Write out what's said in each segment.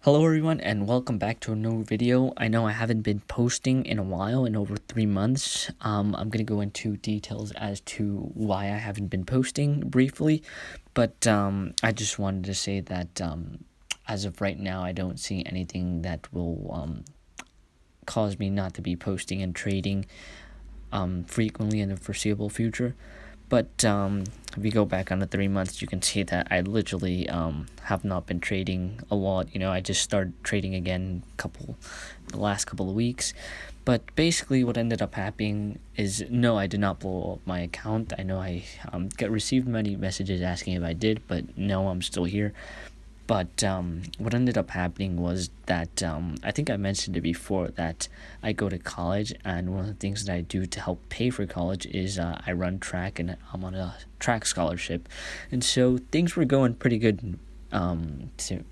Hello everyone and welcome back to a new video. I know I haven't been posting in a while, in over 3 months. I'm gonna go into details as to why I haven't been posting briefly, but I just wanted to say that as of right now, I don't see anything that will cause me not to be posting and trading frequently in the foreseeable future. But if we go back on the 3 months, you can see that I literally have not been trading a lot. I just started trading again the last couple of weeks. But basically, what ended up happening is no, I did not blow up my account. I know I received many messages asking if I did, but no, I'm still here. But what ended up happening was that I think I mentioned it before that I go to college, and one of the things that I do to help pay for college is I run track, and I'm on a track scholarship. And so things were going pretty good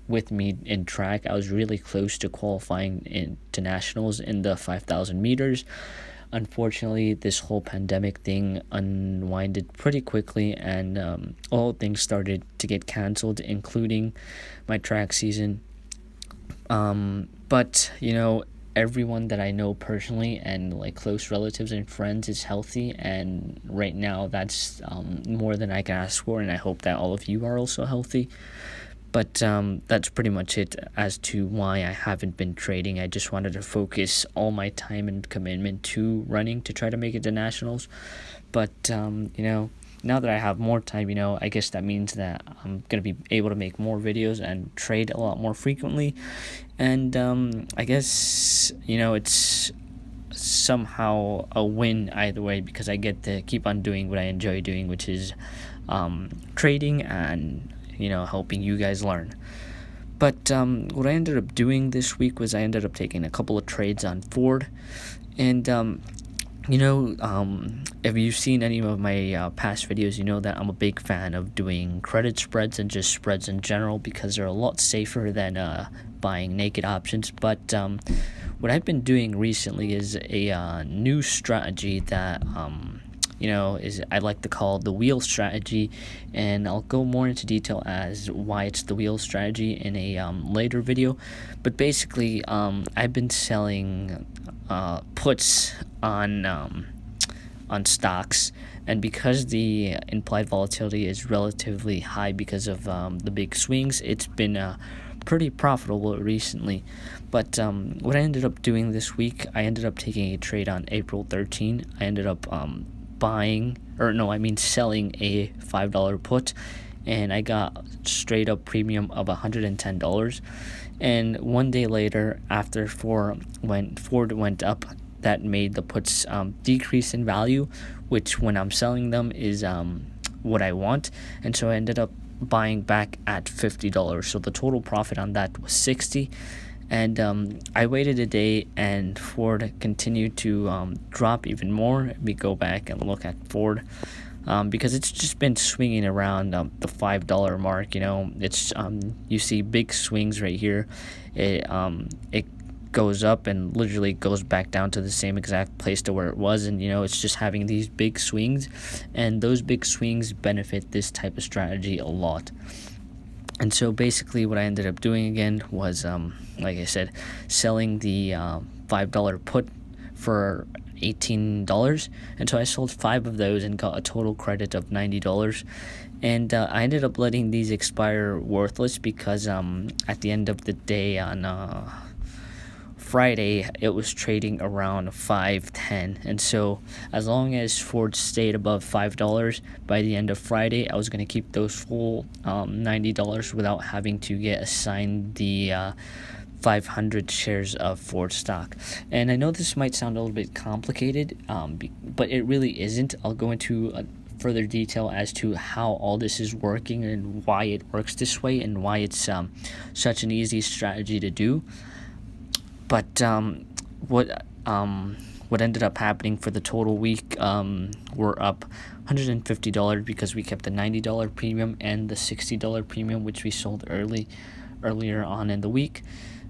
with me in track. I was really close to qualifying into nationals in the 5,000 meters. Unfortunately, this whole pandemic thing unwinded pretty quickly, and all things started to get canceled, including my track season. But everyone that I know personally and like close relatives and friends is healthy, and right now that's more than I can ask for, and I hope that all of you are also healthy. But that's pretty much it as to why I haven't been trading. I just wanted to focus all my time and commitment to running to try to make it to nationals. But, now that I have more time, I guess that means that I'm going to be able to make more videos and trade a lot more frequently. And I guess, it's somehow a win either way, because I get to keep on doing what I enjoy doing, which is trading and helping you guys learn. But what I ended up doing this week was I ended up taking a couple of trades on Ford. And if you've seen any of my past videos, you know that I'm a big fan of doing credit spreads and just spreads in general, because they're a lot safer than buying naked options. But what I've been doing recently is a new strategy that is I like to call the wheel strategy, and I'll go more into detail as why it's the wheel strategy in a later video. But basically, I've been selling puts on stocks, and because the implied volatility is relatively high because of the big swings, it's been pretty profitable recently. But what I ended up doing this week, I ended up taking a trade on April 13. I ended up selling a $5 put, and I got straight up premium of $110. And one day later, after Ford went up, that made the puts decrease in value, which when I'm selling them is what I want. And so I ended up buying back at $50. So the total profit on that was $60. And I waited a day, and Ford continued to drop even more. We go back and look at Ford because it's just been swinging around the $5 mark. It's you see big swings right here. It goes up and literally goes back down to the same exact place to where it was, and it's just having these big swings, and those big swings benefit this type of strategy a lot. And so basically what I ended up doing again was, like I said, selling the $5 put for $18. And so I sold 5 of those and got a total credit of $90. And I ended up letting these expire worthless because at the end of the day on Friday, it was trading around $5.10, and so as long as Ford stayed above $5 by the end of Friday, I was going to keep those full $90 without having to get assigned the 500 shares of Ford stock. And I know this might sound a little bit complicated, but it really isn't. I'll go into further detail as to how all this is working and why it works this way and why it's such an easy strategy to do. But what ended up happening for the total week, we're up $150 because we kept the $90 premium and the $60 premium, which we sold earlier on in the week,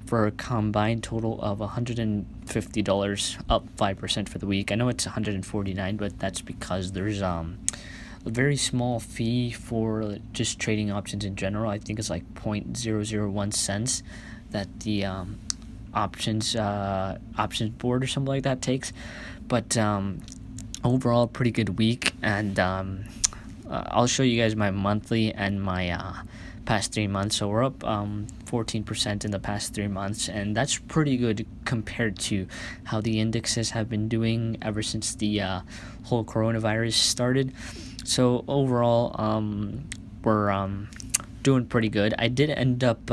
for a combined total of $150, up 5% for the week. I know it's $149, but that's because there's a very small fee for just trading options in general. I think it's like 0.001 cents that the options board or something like that takes. But overall, pretty good week, and I'll show you guys my monthly and my past 3 months. So we're up 14% in the past 3 months, and that's pretty good compared to how the indexes have been doing ever since the whole coronavirus started. So overall, we're doing pretty good. I did end up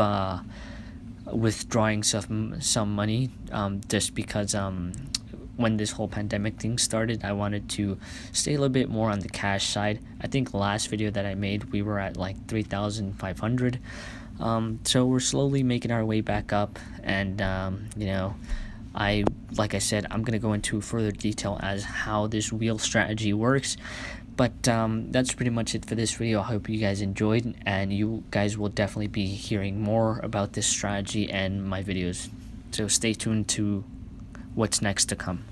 withdrawing some money just because when this whole pandemic thing started, I wanted to stay a little bit more on the cash side. I think last video that I made, we were at like 3,500. So we're slowly making our way back up, and like I said, I'm gonna go into further detail as how this wheel strategy works. But that's pretty much it for this video. I hope you guys enjoyed, and you guys will definitely be hearing more about this strategy and my videos. So stay tuned to what's next to come.